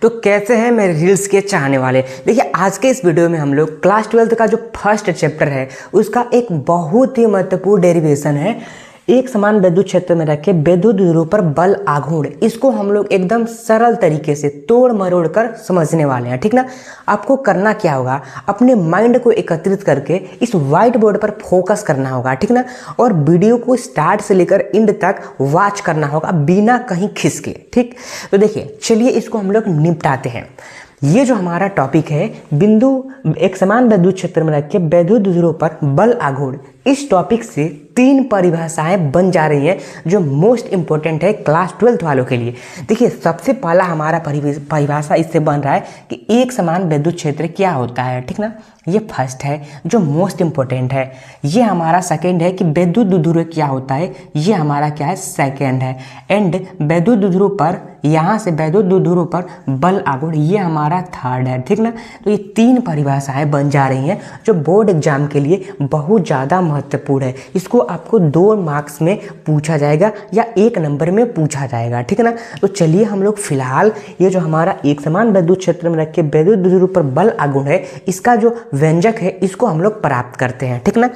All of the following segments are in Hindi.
तो कैसे हैं मेरे रील्स के चाहने वाले। देखिए आज के इस वीडियो में हम लोग क्लास 12th का जो फर्स्ट चैप्टर है उसका एक बहुत ही महत्वपूर्ण डेरिवेशन है। एक समान विद्युत क्षेत्र में रखे विद्युत ध्रुव पर बल आघूर्ण, इसको हम लोग एकदम सरल तरीके से तोड़ मरोड़ कर समझने वाले हैं, ठीक ना। आपको करना क्या होगा, अपने माइंड को एकत्रित करके इस व्हाइट बोर्ड पर फोकस करना होगा, ठीक ना। और वीडियो को स्टार्ट से लेकर एंड तक वॉच करना होगा बिना कहीं खिसके, ठीक। तो देखिए चलिए इसको हम लोग निपटाते हैं। ये जो हमारा टॉपिक है बिंदु एक समान विद्युत क्षेत्र में रखे विद्युत ध्रुव पर बल आघूर्ण, इस टॉपिक से 3 परिभाषाएं बन जा रही हैं जो मोस्ट इंपॉर्टेंट है क्लास 12th वालों के लिए। देखिए सबसे पहला हमारा परिभाषा इससे बन रहा है कि एक समान विद्युत क्षेत्र क्या होता है, ठीक ना। ये फर्स्ट है जो मोस्ट इंपॉर्टेंट है। ये हमारा सेकंड है कि विद्युत ध्रुव क्या होता है, ये हमारा क्या है सेकंड है। एंड विद्युत ध्रुव पर यहाँ से विद्युत ध्रुव पर बल आघूर्ण, ये हमारा थर्ड है, ठीक ना। तो ये 3 परिभाषाएं बन जा रही हैं जो बोर्ड एग्जाम के लिए बहुत ज़्यादा महत्वपूर्ण है। इसको आपको 2 मार्क्स में पूछा जाएगा या 1 नंबर में पूछा जाएगा, ठीक है ना। तो चलिए हम लोग फिलहाल ये जो हमारा एक समान विद्युत क्षेत्र में रखे विद्युत ध्रुव पर बल आघूर्ण है, इसका जो व्यंजक है इसको हम लोग प्राप्त करते हैं, ठीक ना।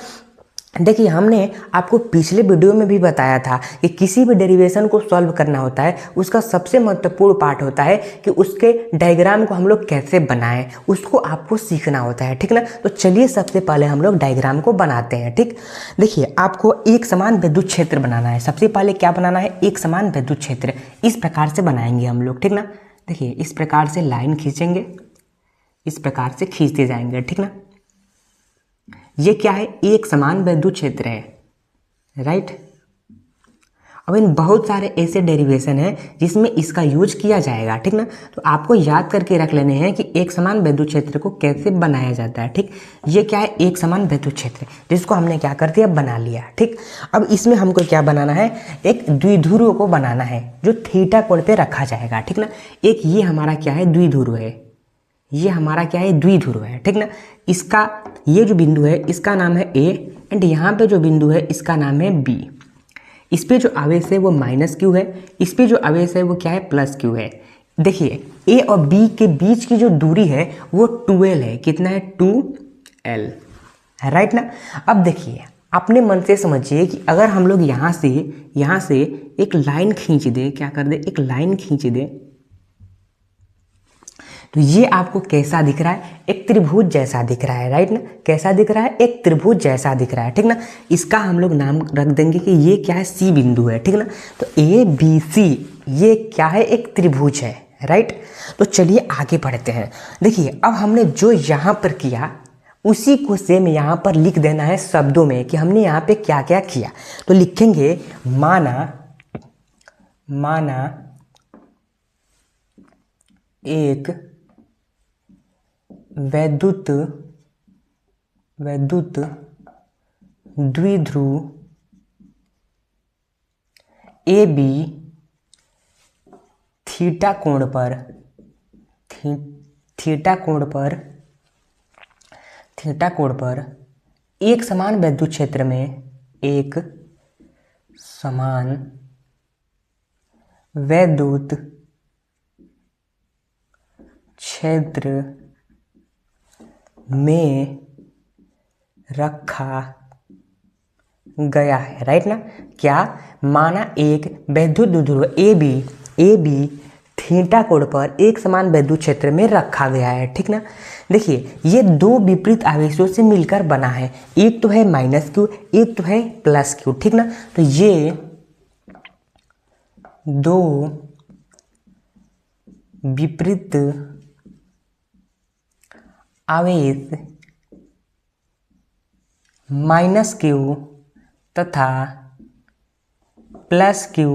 देखिए हमने आपको पिछले वीडियो में भी बताया था कि किसी भी डेरिवेशन को सॉल्व करना होता है उसका सबसे महत्वपूर्ण पार्ट होता है कि उसके डायग्राम को हम लोग कैसे बनाएं, उसको आपको सीखना होता है, ठीक ना। तो चलिए सबसे पहले हम लोग डायग्राम को बनाते हैं, ठीक। देखिए आपको एक समान विद्युत क्षेत्र बनाना है। सबसे पहले क्या बनाना है, एक समान विद्युत क्षेत्र इस प्रकार से बनाएंगे हम लोग, ठीक ना। देखिए इस प्रकार से लाइन खींचेंगे, इस प्रकार से खींचते जाएंगे, ठीक ना। ये क्या है, एक समान विद्युत क्षेत्र है, राइट। अब इन बहुत सारे ऐसे डेरिवेशन हैं जिसमें इसका यूज किया जाएगा, ठीक ना। तो आपको याद करके रख लेने हैं कि एक समान विद्युत क्षेत्र को कैसे बनाया जाता है, ठीक। ये क्या है, एक समान विद्युत क्षेत्र जिसको हमने क्या कर दिया, बना लिया, ठीक। अब इसमें हमको क्या बनाना है, एक द्विध्रुव को बनाना है जो थीटा कोण पे रखा जाएगा, ठीक ना। एक ये हमारा क्या है, द्विध्रुव है, ये हमारा क्या है, द्विध्रुव है, ठीक ना। इसका ये जो बिंदु है इसका नाम है ए, एंड यहाँ पे जो बिंदु है इसका नाम है बी। इस पे जो आवेश है वो माइनस क्यू है, इस पे जो आवेश है वो क्या है, प्लस क्यू है। देखिए ए और बी के बीच की जो दूरी है वो 2l है। कितना है, 2l, राइट ना। अब देखिए अपने मन से समझिए कि अगर हम लोग यहाँ से एक लाइन खींच दे, क्या कर दे, एक लाइन खींच दे, तो ये आपको कैसा दिख रहा है, एक त्रिभुज जैसा दिख रहा है, राइट ना। कैसा दिख रहा है, एक त्रिभुज जैसा दिख रहा है, ठीक ना। इसका हम लोग नाम रख देंगे कि ये क्या है, सी बिंदु है, ठीक ना। तो ए बी सी ये क्या है, एक त्रिभुज है, राइट। तो चलिए आगे बढ़ते हैं। देखिए अब हमने जो यहाँ पर किया उसी को सेम यहाँ पर लिख देना है शब्दों में कि हमने यहाँ पे क्या क्या किया। तो लिखेंगे माना एक वैद्युत द्विध्रुव ए बी थीटा कोण पर एक समान विद्युत क्षेत्र में, एक समान विद्युत क्षेत्र में रखा गया है, राइट ना। क्या, माना एक विद्युत ध्रुव ए बी थीटा कोण पर एक समान विद्युत क्षेत्र में रखा गया है, ठीक ना। देखिए ये 2 विपरीत आवेशों से मिलकर बना है, एक तो है माइनस क्यू, एक तो है प्लस क्यू, ठीक ना। तो ये 2 विपरीत आवेश माइनस क्यू तथा प्लस क्यू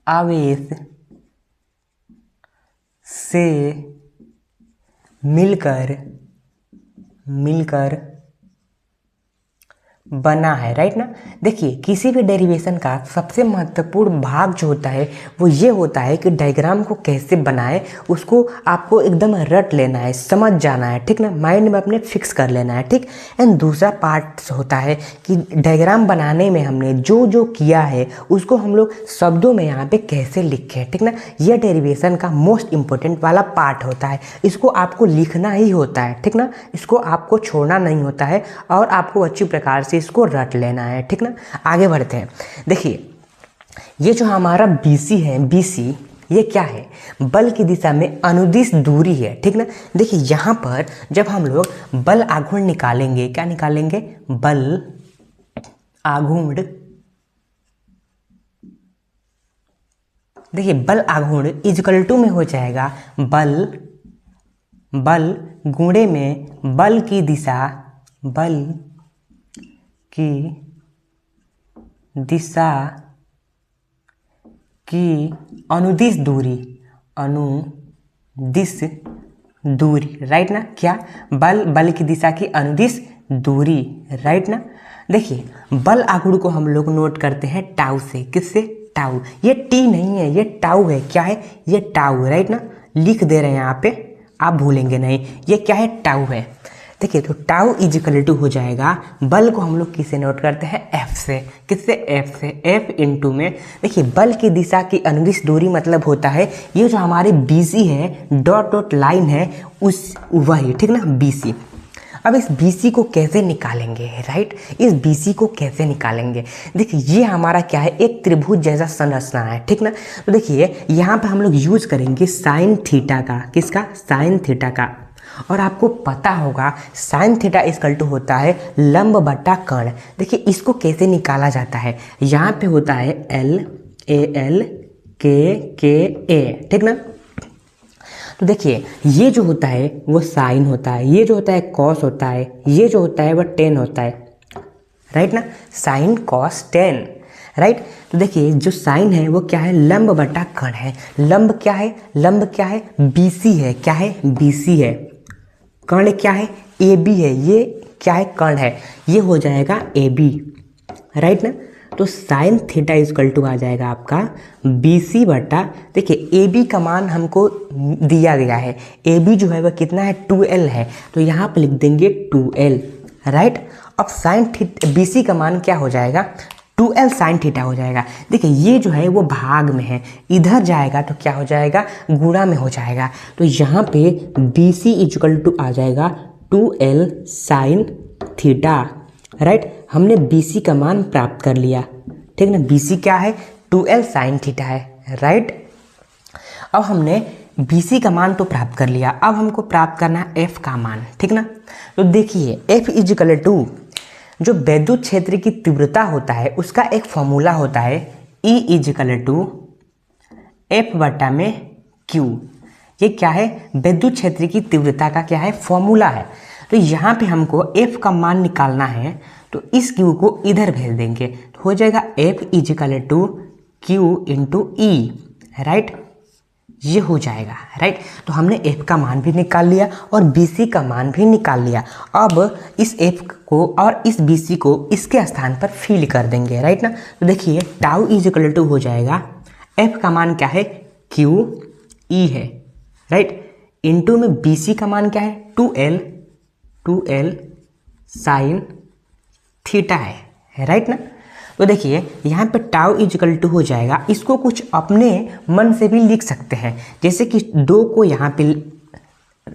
आवेश से मिलकर बना है, राइट ना। देखिए किसी भी डेरिवेशन का सबसे महत्वपूर्ण भाग जो होता है वो ये होता है कि डायग्राम को कैसे बनाए, उसको आपको एकदम रट लेना है, समझ जाना है, ठीक ना, माइंड में अपने फिक्स कर लेना है, ठीक। एंड दूसरा पार्ट होता है कि डायग्राम बनाने में हमने जो जो किया है उसको हम लोग शब्दों में यहाँ पे कैसे लिखे, ठीक ना। यह डेरिवेशन का मोस्ट इंपॉर्टेंट वाला पार्ट होता है, इसको आपको लिखना ही होता है, ठीक ना, इसको आपको छोड़ना नहीं होता है और आपको अच्छी प्रकार से इसको रट लेना है, ठीक ना। आगे बढ़ते हैं। देखिए ये जो हमारा BC है, BC ये क्या है, बल की दिशा में अनुदिश दूरी है, ठीक ना। देखिए यहाँ पर जब हम लोग बल आघूर्ण निकालेंगे, क्या निकालेंगे, बल आघूर्ण। देखिए बल आघूर्ण इजकल टू में हो जाएगा बल गुणे में बल की दिशा की अनुदिश दूरी, राइट ना। क्या, बल की दिशा की अनुदिश दूरी, राइट ना। देखिए बल आघूर्ण को हम लोग नोट करते हैं टाउ से, किससे, टाउ। ये टी नहीं है, ये टाउ है, क्या है, ये टाउ, राइट ना, लिख दे रहे हैं यहाँ पे, आप भूलेंगे नहीं, ये क्या है, टाउ है। देखिए तो टाउ इजिकल टू हो जाएगा, बल को हम लोग किससे नोट करते हैं, एफ से, किससे, एफ से, एफ इंटू में। देखिए बल की दिशा की अनुदिश दूरी मतलब होता है ये जो हमारे BC है, डॉट डॉट लाइन है, उस वही, ठीक ना, BC। अब इस BC को कैसे निकालेंगे, राइट, इस BC को कैसे निकालेंगे। देखिए ये हमारा क्या है, एक त्रिभुज जैसा संरचना है, ठीक ना। तो देखिए यहाँ पे हम लोग यूज करेंगे साइन थीटा का, किसका, साइन थीटा का। और आपको पता होगा साइन थीटा इक्वल टू होता है लंब बटा कर्ण। देखिए इसको कैसे निकाला जाता है, यहाँ पे होता है LAL KKA, ठीक ना। तो देखिए ये जो होता है वो साइन होता है, ये जो होता है कॉस होता है, ये जो होता है वो टेन होता है, राइट ना, साइन कॉस टेन, राइट। तो देखिए जो साइन है वो क्या है, लंब बटा कर्ण है। लंब क्या है, लंब क्या है, BC है, क्या है, BC है। कर्ण क्या है, AB है, ये क्या है, कर्ण है, ये हो जाएगा AB, राइट ना। तो साइन थीटा इक्वल टू आ जाएगा आपका BC बटा, देखिए AB का मान हमको दिया गया है, AB जो है वह कितना है, 2L है, तो यहाँ पे लिख देंगे 2L, राइट। अब साइन थीटा BC का मान क्या हो जाएगा, 2L साइन थीटा हो जाएगा। देखिए ये जो है वो भाग में है, इधर जाएगा तो क्या हो जाएगा, गुणा में हो जाएगा। तो यहाँ पे BC इक्वल टू आ जाएगा 2L साइन थीटा, राइट। हमने BC का मान प्राप्त कर लिया, ठीक ना, BC क्या है, 2L साइन थीटा है, राइट। अब हमने BC का मान तो प्राप्त कर लिया, अब हमको प्राप्त करना है F का मान, ठीक ना। तो देखिए F इक्वल टू जो विद्युत क्षेत्र की तीव्रता होता है उसका एक फॉर्मूला होता है E इक्वल टू F बटा में Q। ये क्या है, विद्युत क्षेत्र की तीव्रता का क्या है, फॉर्मूला है। तो यहाँ पे हमको F का मान निकालना है, तो इस Q को इधर भेज देंगे, तो हो जाएगा F equal to Q into E, right, ये हो जाएगा, राइट। तो हमने F का मान भी निकाल लिया और BC का मान भी निकाल लिया। अब इस F को और इस BC को इसके स्थान पर फिल कर देंगे, राइट ना। तो देखिए टाउ इक्वल टू हो जाएगा, F का मान क्या है, QE है, राइट, इंटू में BC का मान क्या है, 2L साइन थीटा है, राइट ना। तो देखिए यहाँ पे टाउ इक्वल टू हो जाएगा, इसको कुछ अपने मन से भी लिख सकते हैं, जैसे कि 2 को यहाँ पे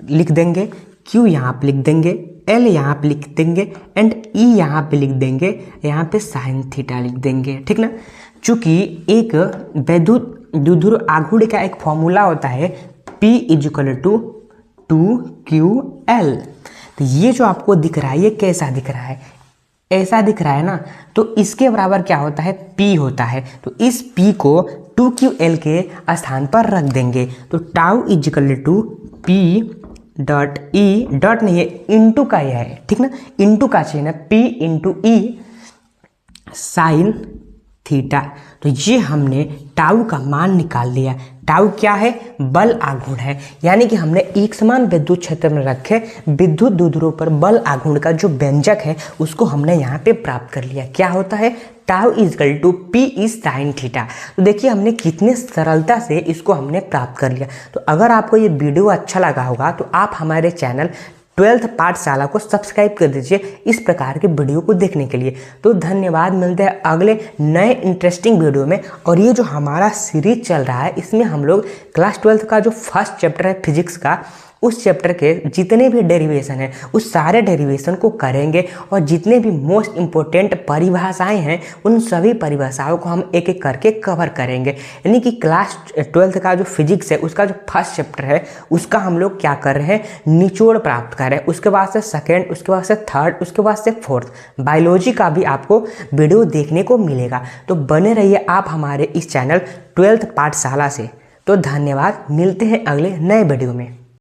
लिख देंगे, Q यहाँ पे लिख देंगे, L यहाँ पे लिख देंगे एंड E यहाँ पे लिख देंगे, यहाँ पे साइन थीटा लिख देंगे, ठीक ना। चूँकि एक विद्युत आघूर्ण का एक फॉर्मूला होता है P इक्वल टू 2QL। तो ये जो आपको दिख रहा है ये कैसा दिख रहा है, ऐसा दिख रहा है ना, तो इसके बराबर क्या होता है, P होता है। तो इस P को 2QL के स्थान पर रख देंगे, तो tau equal to P dot E, dot नहीं है, इंटू का यह है, ठीक ना, इंटू का चाहिए ना, P into E sign theta. तो ये हमने टाउ का मान निकाल लिया। टाउ क्या है? बल आघूर्ण है। यानी कि हमने एक समान विद्युत क्षेत्र में रखे विद्युत द्विध्रुवों पर बल आघूर्ण का जो व्यंजक है उसको हमने यहाँ पे प्राप्त कर लिया। क्या होता है? Tau equal to P is sine theta. तो देखिए हमने कितने सरलता से इसको हमने प्राप्त कर लिया। तो अगर आपको ये वीडियो अच्छा लगा होगा तो आप हमारे चैनल 12th पाठशाला को सब्सक्राइब कर दीजिए इस प्रकार के वीडियो को देखने के लिए। तो धन्यवाद, मिलते हैं अगले नए इंटरेस्टिंग वीडियो में। और ये जो हमारा सीरीज चल रहा है इसमें हम लोग क्लास 12th का जो फर्स्ट चैप्टर है फिजिक्स का, उस चैप्टर के जितने भी डेरिवेशन हैं उस सारे डेरिवेशन को करेंगे और जितने भी मोस्ट इम्पोर्टेंट परिभाषाएं हैं उन सभी परिभाषाओं को हम एक एक करके कवर करेंगे। यानी कि क्लास 12th का जो फिजिक्स है उसका जो फर्स्ट चैप्टर है उसका हम लोग क्या कर रहे हैं? निचोड़ प्राप्त कर रहे हैं। उसके बाद से सेकेंड, उसके बाद से थर्ड, उसके बाद से फोर्थ। बायोलॉजी का भी आपको वीडियो देखने को मिलेगा। तो बने रहिए आप हमारे इस चैनल 12th पाठशाला से। तो धन्यवाद, मिलते हैं अगले नए वीडियो में।